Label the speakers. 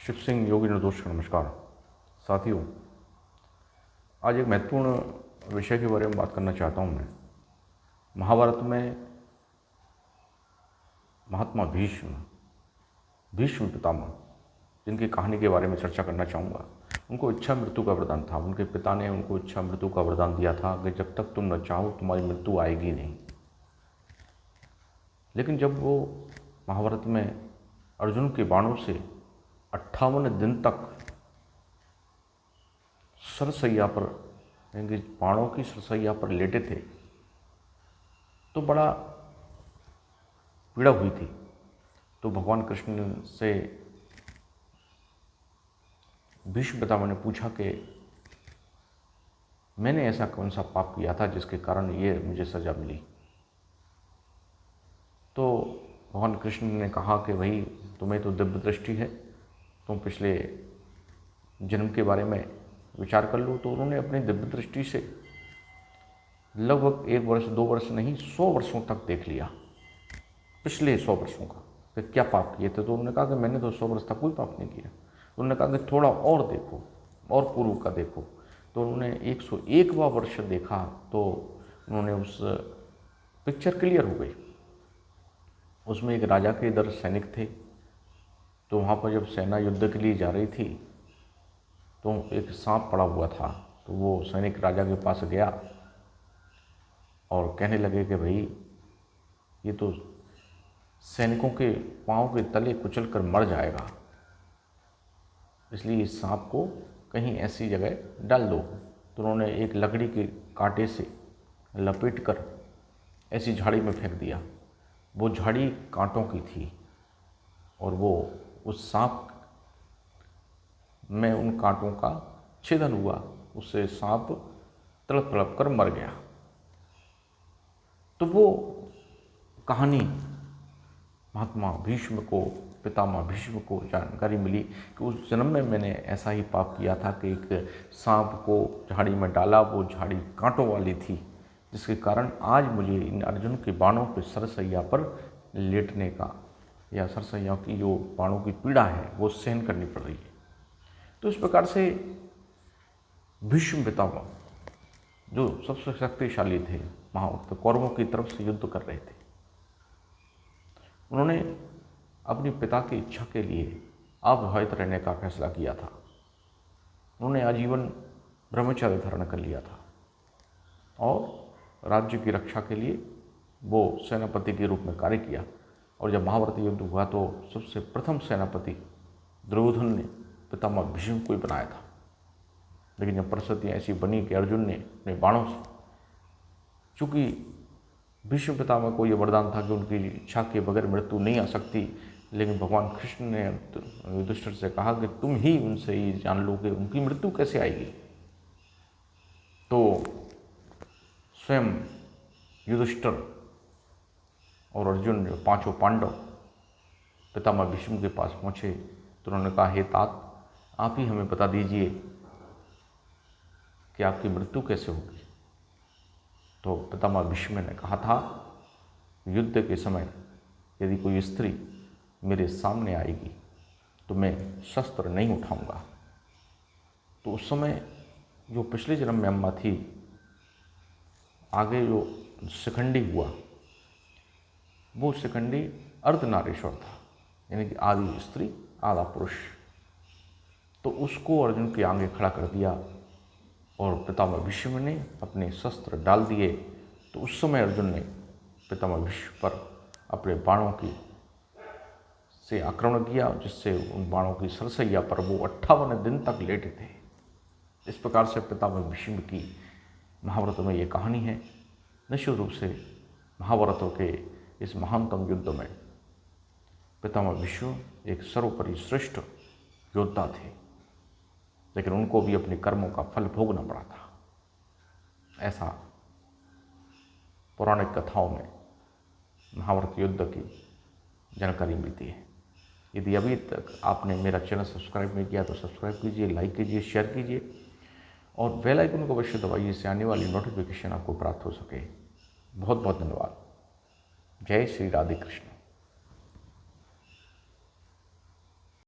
Speaker 1: शिव सिंह योगी निर्दोष का नमस्कार। साथियों, आज एक महत्वपूर्ण विषय के बारे में बात करना चाहता हूँ। मैं महाभारत में महात्मा भीष्म पितामह, जिनकी कहानी के बारे में चर्चा करना चाहूँगा। उनको इच्छा मृत्यु का वरदान था। उनके पिता ने उनको इच्छा मृत्यु का वरदान दिया था कि जब तक तुम न चाहो तुम्हारी मृत्यु आएगी नहीं। लेकिन जब वो महाभारत में अर्जुन के बाणों से 58 दिन तक सरसैया पर, यानी बाणों की सरसैया पर लेटे थे, तो बड़ा पीड़ा हुई थी। तो भगवान कृष्ण से भीष्म पितामह ने पूछा कि मैंने ऐसा कौन सा पाप किया था जिसके कारण ये मुझे सजा मिली। तो भगवान कृष्ण ने कहा कि भाई, तुम्हें तो दिव्य दृष्टि है, तुम पिछले जन्म के बारे में विचार कर लो। तो उन्होंने अपनी दिव्य दृष्टि से लगभग 1 वर्ष 2 वर्ष नहीं 100 वर्षों तक देख लिया, पिछले 100 वर्षों का, कि क्या पाप किए थे। तो उन्होंने कहा कि मैंने तो 100 वर्ष तक कोई पाप नहीं किया। उन्होंने कहा कि थोड़ा और देखो, और पूर्व का देखो। तो उन्होंने 101वां वर्ष देखा, तो उन्होंने उस पिक्चर क्लियर हो गई। उसमें एक राजा के इधर सैनिक थे। तो वहाँ पर जब सेना युद्ध के लिए जा रही थी, तो एक सांप पड़ा हुआ था। तो वो सैनिक राजा के पास गया और कहने लगे कि भाई, ये तो सैनिकों के पाँव के तले कुचल कर मर जाएगा, इसलिए इस सांप को कहीं ऐसी जगह डाल दो। तो उन्होंने एक लकड़ी के कांटे से लपेट कर ऐसी झाड़ी में फेंक दिया। वो झाड़ी कांटों की थी और वो उस सांप में उन कांटों का छेदन हुआ। उससे सांप तड़प तड़प कर मर गया। तो वो कहानी महात्मा भीष्म को, पितामह भीष्म को जानकारी मिली कि उस जन्म में मैंने ऐसा ही पाप किया था कि एक सांप को झाड़ी में डाला, वो झाड़ी कांटों वाली थी, जिसके कारण आज मुझे इन अर्जुन के बाणों के सरसैया पर लेटने का, या सरसैया की जो बाणों की पीड़ा है वो सहन करनी पड़ रही है। तो इस प्रकार से भीष्म पितामह, जो सबसे शक्तिशाली थे, महावक्त कौरवों की तरफ से युद्ध कर रहे थे, उन्होंने अपनी पिता की इच्छा के लिए अविवाहित रहने का फैसला किया था। उन्होंने आजीवन ब्रह्मचर्य धारण कर लिया था और राज्य की रक्षा के लिए वो सेनापति के रूप में कार्य किया। और जब महाभारत युद्ध हुआ तो सबसे प्रथम सेनापति दुर्योधन ने पितामह भीष्म को ही बनाया था। लेकिन जब परिस्थितियाँ ऐसी बनी कि अर्जुन ने अपने बाणों से, चूँकि भीष्म पितामह को ये वरदान था कि उनकी इच्छा के बगैर मृत्यु नहीं आ सकती, लेकिन भगवान कृष्ण ने युधिष्ठिर से कहा कि तुम ही उनसे ही जान लो कि उनकी मृत्यु कैसे आएगी। तो स्वयं युधिष्ठिर और अर्जुन, जो 5 पांडव, पितामह भीष्म के पास पहुँचे। तो उन्होंने कहा, हे तात, आप ही हमें बता दीजिए कि आपकी मृत्यु कैसे होगी। तो पितामह भीष्म ने कहा था, युद्ध के समय यदि कोई स्त्री मेरे सामने आएगी तो मैं शस्त्र नहीं उठाऊंगा। तो उस समय जो पिछले जन्म में अम्मा थी, आगे जो शिखंडी हुआ, वो शिखंडी अर्धनारीश्वर था, यानी कि आधी स्त्री आधा पुरुष। तो उसको अर्जुन के आगे खड़ा कर दिया और पितामह भीष्म ने अपने शस्त्र डाल दिए। तो उस समय अर्जुन ने पितामह भीष्म पर अपने बाणों की से आक्रमण किया, जिससे उन बाणों की सरसैया पर वो 58 दिन तक लेटे थे। इस प्रकार से पितामह भीष्म की महाभारत में ये कहानी है। निश्चित रूप से महाभारत के इस महानतम युद्ध में पितामह भीष्म एक सर्वोपरि श्रेष्ठ योद्धा थे, लेकिन उनको भी अपने कर्मों का फल भोगना पड़ा था। ऐसा पौराणिक कथाओं में महाभारत युद्ध की जानकारी मिलती है। यदि अभी तक आपने मेरा चैनल सब्सक्राइब नहीं किया तो सब्सक्राइब कीजिए, लाइक कीजिए, शेयर कीजिए और बेल आइकन को अवश्य दबाइए, इससे आने वाली नोटिफिकेशन आपको प्राप्त हो सके। बहुत बहुत धन्यवाद। जय श्री राधे कृष्ण।